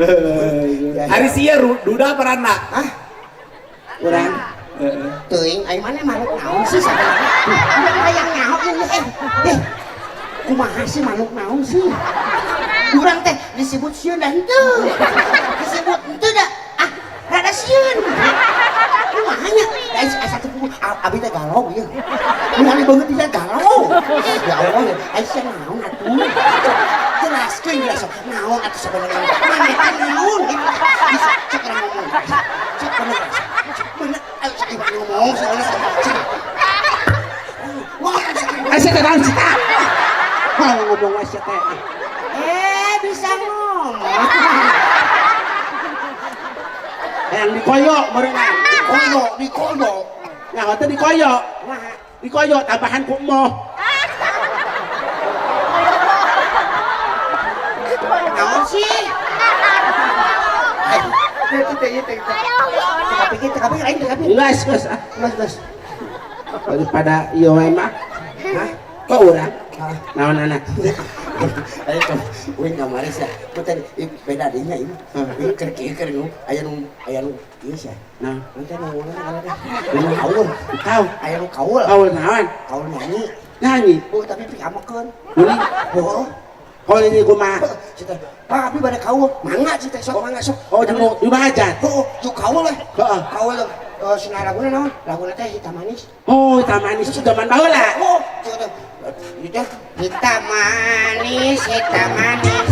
Hari sia duda peranna. Hah? Urang. Teuing ai mana makhluk naon sih sabarana? Hayang nyaho ieu kumaha sih makhluk naon sih? Urang teh disebut sieun dah henteu. Disebut henteu dah. Rada sieun. Kumaha nya? Asa teh abi teh galau ieu. Ningali beungeut dia galau. Ya Allah, ai sia naon atuh? Jelaskeun jelas naon atuh sabenerna. Maneh teh naon? Bisa cek urang ngomong. Cek bener. Bener ngomong soalnya Aisyah teh naon cita? Mau ngomong Aisyah teh. Bisa ngomong. Yang dikoyok merenang, dikoyok. Nah, itu dikoyok. Dikoyok tambahan ku emoh. Naon sih? Tapi lain. Geus. Daripada ieu wae mah. Hah? Kok urang? Naon anak? Ayo kan, uin kamari sih. Putar beda dinya ini. Keur aya nu ieu sih. Nah, nanti nu ngomong kaul. Kau, aya nu kaul. Kaul naon? Kaul nyanyi. Nyanyi. Oh, tapi pik amekeun. Uli. Oh. Oh ini kumaha? Cita, Pak abi bade kaul. Mangga cita sok mangga sok. Oh, di bahajat. Oh, juk kaul lah. Heeh. Kaul sina laguna naon? Laguna teh hitam manis. Oh, hitam manis itu zaman baheula. Oh, itu hitam manis yang hitam manis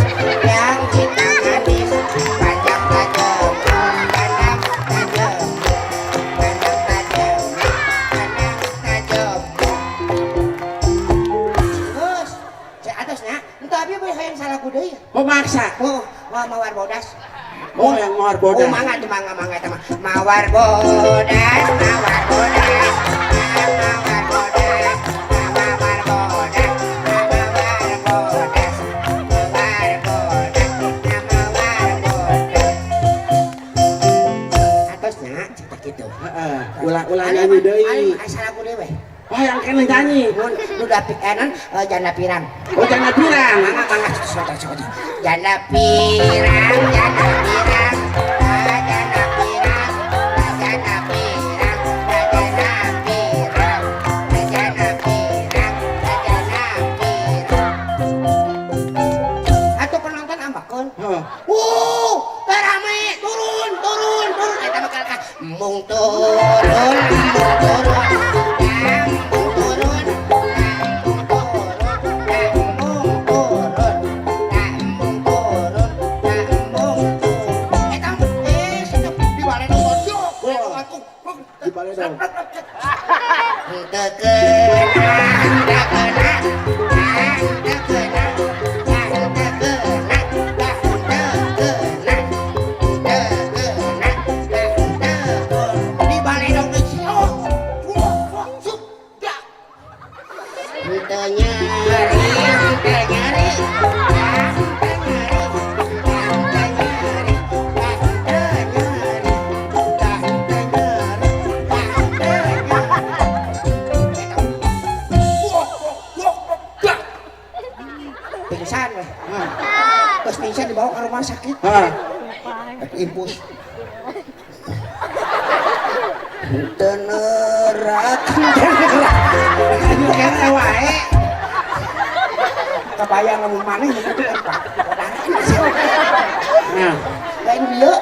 panjang tajam terus cek atasnya entah abi yang salah ku deui. Oh maksa. Oh, mawar bodas. Oh yang mawar bodas. Oh mangga teh mangga teh mawar bodas. Ulah nyanyi deui. Asal aku dewe. Oh yang kene nyanyi. Nu dapik enan janda pirang. Oh janda pirang. Mangga coba. Janda pirang. Atuh penonton ambakeun. Rame turun. Eta mah kalkah. Embung turun. Pingsan dibawa ke rumah sakit. Impus. Tenerak. Kene wae. Kebayang lamun maneh begitu Pak. Nah, lain dia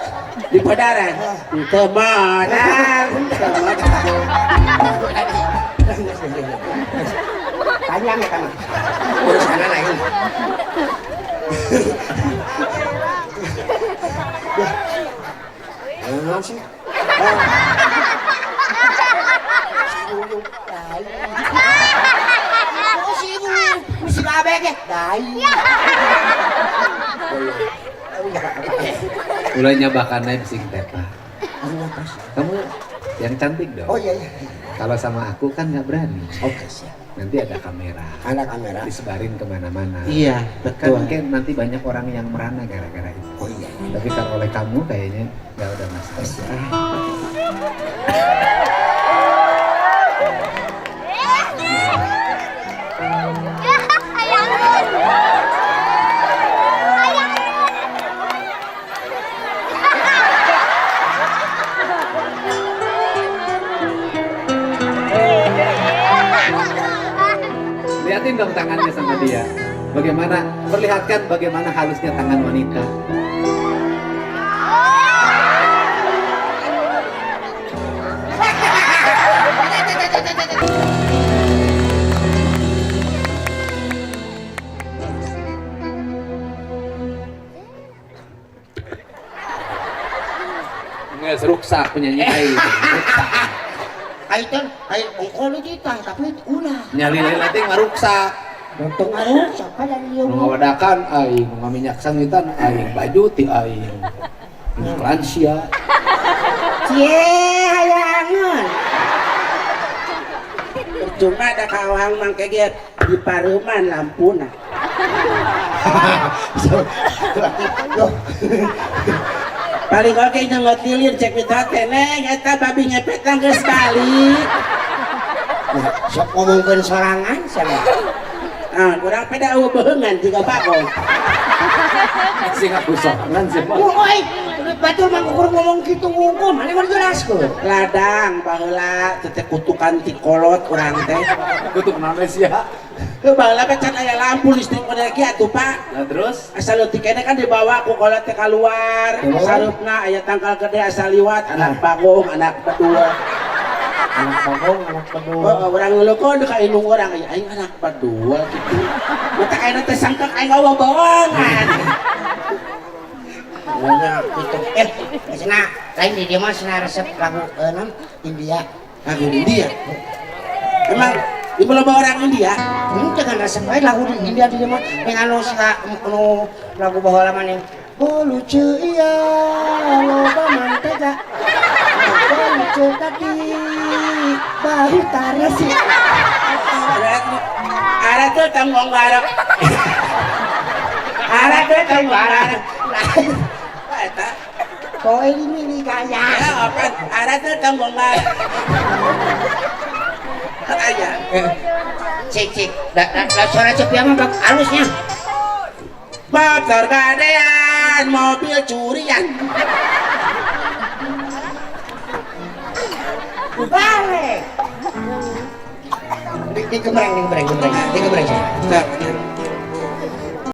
di padaran. Teu modal. Panjang ya kan. Urusan lain. Ya, sih. Si babek ya, dai. Ulanya bakal naik sing tepa. Kamu yang cantik dong. Oh iya. Kalau sama aku kan nggak berani. Oke siap. Nanti ada kamera. Ada kamera. Disebarin kemana-mana. Iya betul. Kan nanti banyak orang yang merana gara-gara itu. Oh iya. Tapi kalau oleh kamu kayaknya nggak ada masalah. Tunjukin dong tangannya sama dia. Bagaimana, perlihatkan bagaimana halusnya tangan wanita. Nggak seruksak penyanyi air. Aitan, air ongkol kita, tapi ulah. Nyali lele teh ngaruksak. Untung ngaruh, siapa yang dia Nu ngawadakan aing, nu ngaminyak sangitan aing, baju ti aing. Lansia. Cie, hayangan. Percuma ada kawang mangke giat di paruman lampuna. Paling oke nyengot tilir cek minta teneng, eta babi ngepet geus balik. Sok ngomongkeun sorangan sama. Kurang peda beungan tiga bakong. Sing aku sorangan sih. Oi, batur mah kurang ngomong kitu ngungkul, mana mau jelaskeun. Ladang baheula teh kutukan ti kolot urang teh. Kutuk naon sia? Baheula can aya lampu listrik pada kieu atuh Pak. Nah terus Asal leutik kene kan dibawa ku kolot teh keluar. Sarupna aya tangkal gede asal liwat, anak bagong, anak bedua. anak pogong, anak pedul. Orang ngelukon ka indung orang aing anak bedua gitu. Mata kayak teh sangkak aing bawa bawangan. Banyak gitu. Cenah lain di dia mah cenah resep lagu non India. Lagu India. Emang ibu loba orang India. Dengan resep bae lagu di India di dia mah yang anu lagu baheula mah ning lucu iya loba mantega. Lucu kaki baru tarasi. Ada tuh tanggung garap. Ada tuh tanggung garap. Eta kok ini gaya apa ada tuh tanggung garap. Aja cik suara cepia mah halusnya motor gadean mobil curian balik di kemereng